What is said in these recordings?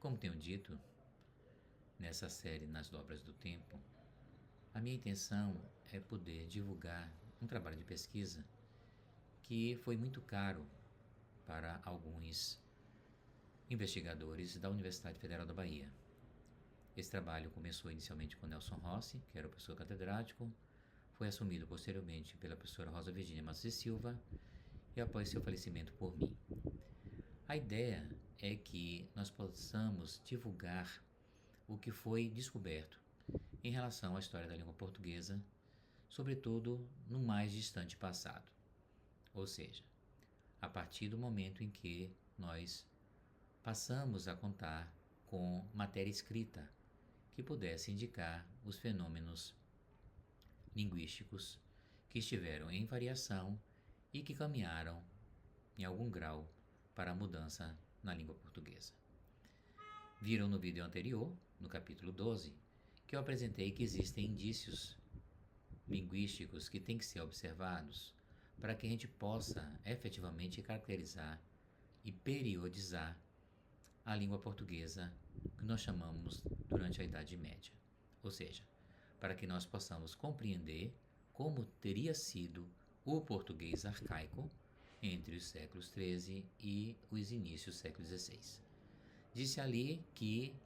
Como tenho dito, nessa série Nas Dobras do Tempo, a minha intenção é poder divulgar um trabalho de pesquisa que foi muito caro para alguns investigadores da Universidade Federal da Bahia. Esse trabalho começou inicialmente com Nelson Rossi, que era o professor catedrático, foi assumido posteriormente pela professora Rosa Virginia Matos e Silva e após seu falecimento por mim. A ideia é que nós possamos divulgar o que foi descoberto em relação à história da língua portuguesa, sobretudo no mais distante passado, ou seja, a partir do momento em que nós passamos a contar com matéria escrita que pudesse indicar os fenômenos linguísticos que estiveram em variação e que caminharam, em algum grau, para a mudança na língua portuguesa. Viram no vídeo anterior, no capítulo 12, que eu apresentei que existem indícios linguísticos que têm que ser observados para que a gente possa efetivamente caracterizar e periodizar a língua portuguesa que nós chamamos durante a Idade Média. Ou seja, para que nós possamos compreender como teria sido o português arcaico entre os séculos XIII e os inícios do século XVI. Disse ali que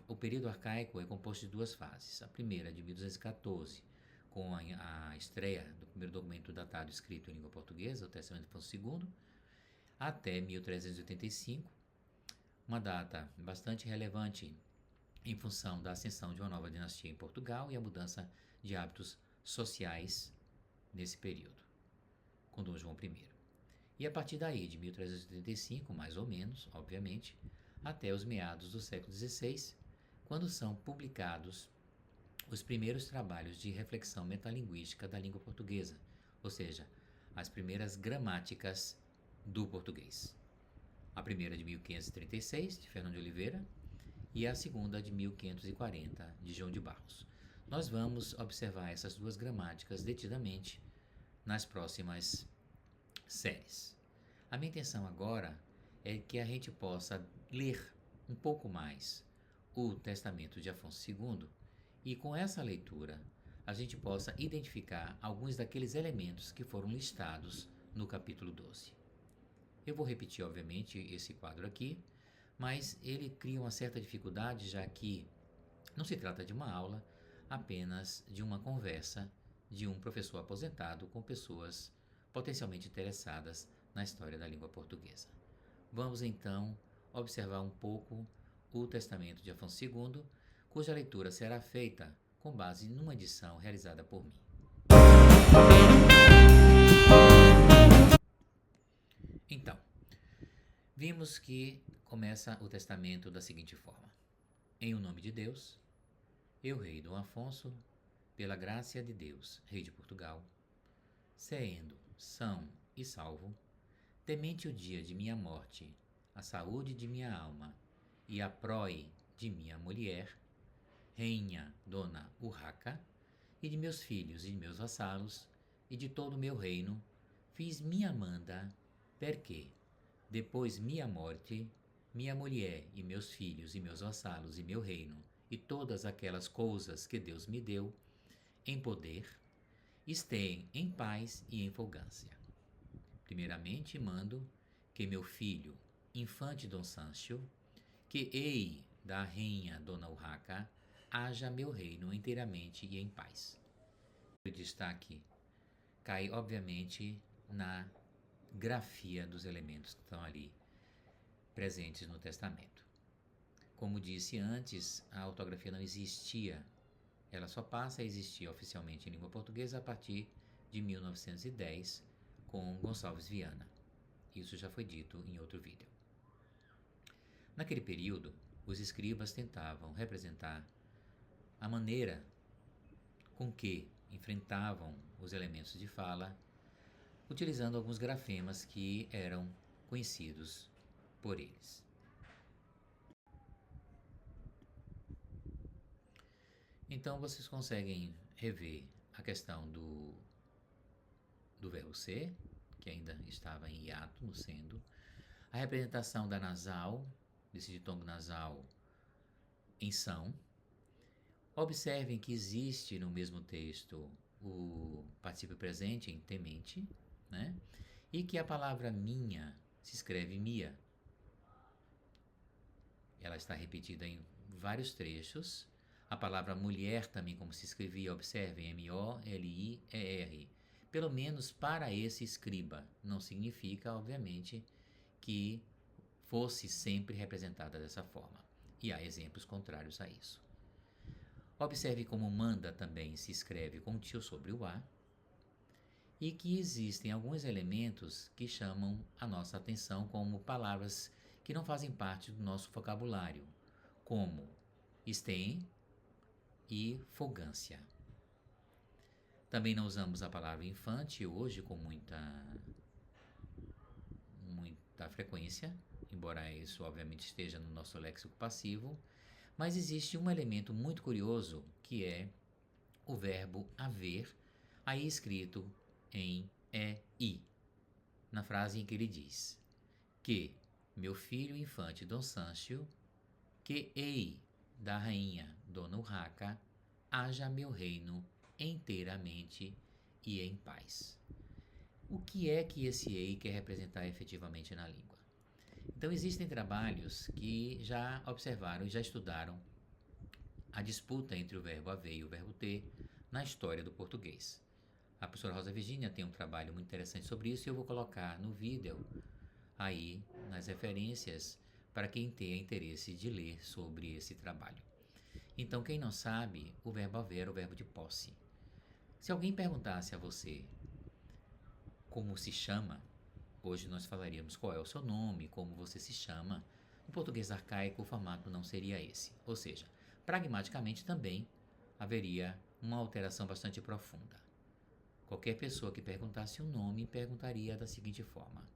o período arcaico é composto de duas fases. A primeira, de 1214, com a estreia do primeiro documento datado escrito em língua portuguesa, o Testamento de Afonso II, até 1385, uma data bastante relevante em função da ascensão de uma nova dinastia em Portugal e a mudança de hábitos sociais nesse período, com Dom João I. E a partir daí, de 1385, mais ou menos, obviamente, até os meados do século XVI, quando são publicados os primeiros trabalhos de reflexão metalinguística da língua portuguesa, ou seja, as primeiras gramáticas do português. A primeira de 1536, de Fernão de Oliveira, e a segunda de 1540, de João de Barros. Nós vamos observar essas duas gramáticas detidamente nas próximas séries. A minha intenção agora é que a gente possa ler um pouco mais o Testamento de Afonso II e com essa leitura a gente possa identificar alguns daqueles elementos que foram listados no capítulo 12. Eu vou repetir, obviamente, esse quadro aqui, mas ele cria uma certa dificuldade, já que não se trata de uma aula, apenas de uma conversa de um professor aposentado com pessoas potencialmente interessadas na história da língua portuguesa. Vamos então observar um pouco o Testamento de Afonso II, cuja leitura será feita com base numa edição realizada por mim. Então, vimos que começa o testamento da seguinte forma: em o nome de Deus, eu, rei Dom Afonso, pela graça de Deus, rei de Portugal, sendo são e salvo, temente o dia de minha morte, a saúde de minha alma e a prole de minha mulher, rainha Dona Urraca, e de meus filhos e de meus vassalos, e de todo o meu reino, fiz minha manda, perque, depois minha morte, minha mulher e meus filhos e meus vassalos e meu reino, e todas aquelas coisas que Deus me deu, em poder, estejam em paz e em folgância. Primeiramente mando que meu filho, infante Dom Sancho, que ei da rainha Dona Urraca, haja meu reino inteiramente e em paz. O destaque cai, obviamente, na grafia dos elementos que estão ali presentes no testamento. Como disse antes, a ortografia não existia. Ela só passa a existir oficialmente em língua portuguesa a partir de 1910, com Gonçalves Viana. Isso já foi dito em outro vídeo. Naquele período, os escribas tentavam representar a maneira com que enfrentavam os elementos de fala, utilizando alguns grafemas que eram conhecidos por eles. Então vocês conseguem rever a questão do verbo ser, que ainda estava em hiato no sendo, a representação da nasal, desse ditongo nasal em são. Observem que existe no mesmo texto o particípio presente em temente, né? E que a palavra minha se escreve mia. Ela está repetida em vários trechos. A palavra mulher também, como se escrevia, observem, M-O-L-I-E-R. Pelo menos para esse escriba. Não significa, obviamente, que fosse sempre representada dessa forma. E há exemplos contrários a isso. Observe como manda também se escreve com tio sobre o A. E que existem alguns elementos que chamam a nossa atenção como palavras que não fazem parte do nosso vocabulário, como estém e fogância. Também não usamos a palavra infante hoje com muita frequência, embora isso obviamente esteja no nosso léxico passivo, mas existe um elemento muito curioso que é o verbo haver, aí escrito em EI, na frase em que ele diz que meu filho infante Dom Sancho, que ei da rainha Dona Urraca, haja meu reino inteiramente e em paz. O que é que esse ei quer representar efetivamente na língua? Então existem trabalhos que já observaram e já estudaram a disputa entre o verbo haver e o verbo ter na história do português. A professora Rosa Virginia tem um trabalho muito interessante sobre isso e eu vou colocar no vídeo aí nas referências para quem tenha interesse de ler sobre esse trabalho. Então, quem não sabe, o verbo haver é o verbo de posse. Se alguém perguntasse a você como se chama, hoje nós falaríamos qual é o seu nome, como você se chama. No português arcaico, o formato não seria esse. Ou seja, pragmaticamente também haveria uma alteração bastante profunda. Qualquer pessoa que perguntasse o nome perguntaria da seguinte forma: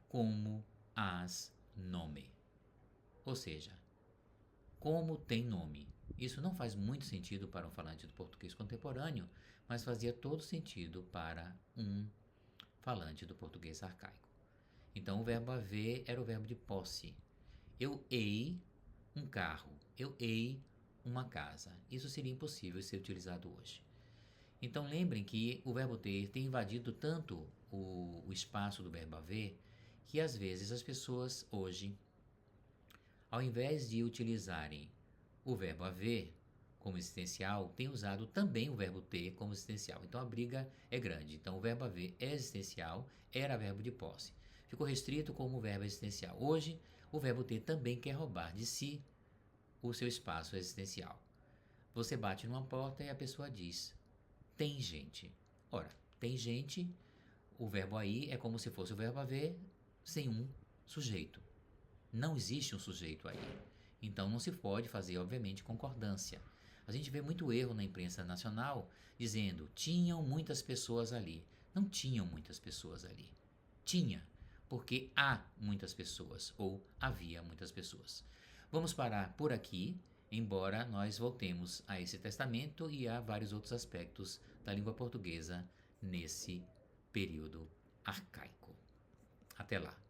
como has nome? Ou seja, como tem nome? Isso não faz muito sentido para um falante do português contemporâneo, mas fazia todo sentido para um falante do português arcaico. Então, o verbo haver era o verbo de posse. Eu hei um carro, eu hei uma casa. Isso seria impossível ser utilizado hoje. Então, lembrem que o verbo ter tem invadido tanto o espaço do verbo haver que, às vezes, as pessoas hoje, ao invés de utilizarem o verbo haver como existencial, têm usado também o verbo ter como existencial. Então, a briga é grande. Então, o verbo haver é existencial, era verbo de posse. Ficou restrito como verbo existencial. Hoje, o verbo ter também quer roubar de si o seu espaço existencial. Você bate numa porta e a pessoa diz: tem gente. Ora, tem gente, o verbo aí é como se fosse o verbo haver sem um sujeito. Não existe um sujeito aí. Então não se pode fazer, obviamente, concordância. A gente vê muito erro na imprensa nacional dizendo: tinham muitas pessoas ali. Não tinham muitas pessoas ali. Tinha, porque há muitas pessoas ou havia muitas pessoas. Vamos parar por aqui, embora nós voltemos a esse testamento e a vários outros aspectos da língua portuguesa nesse período arcaico. Até lá!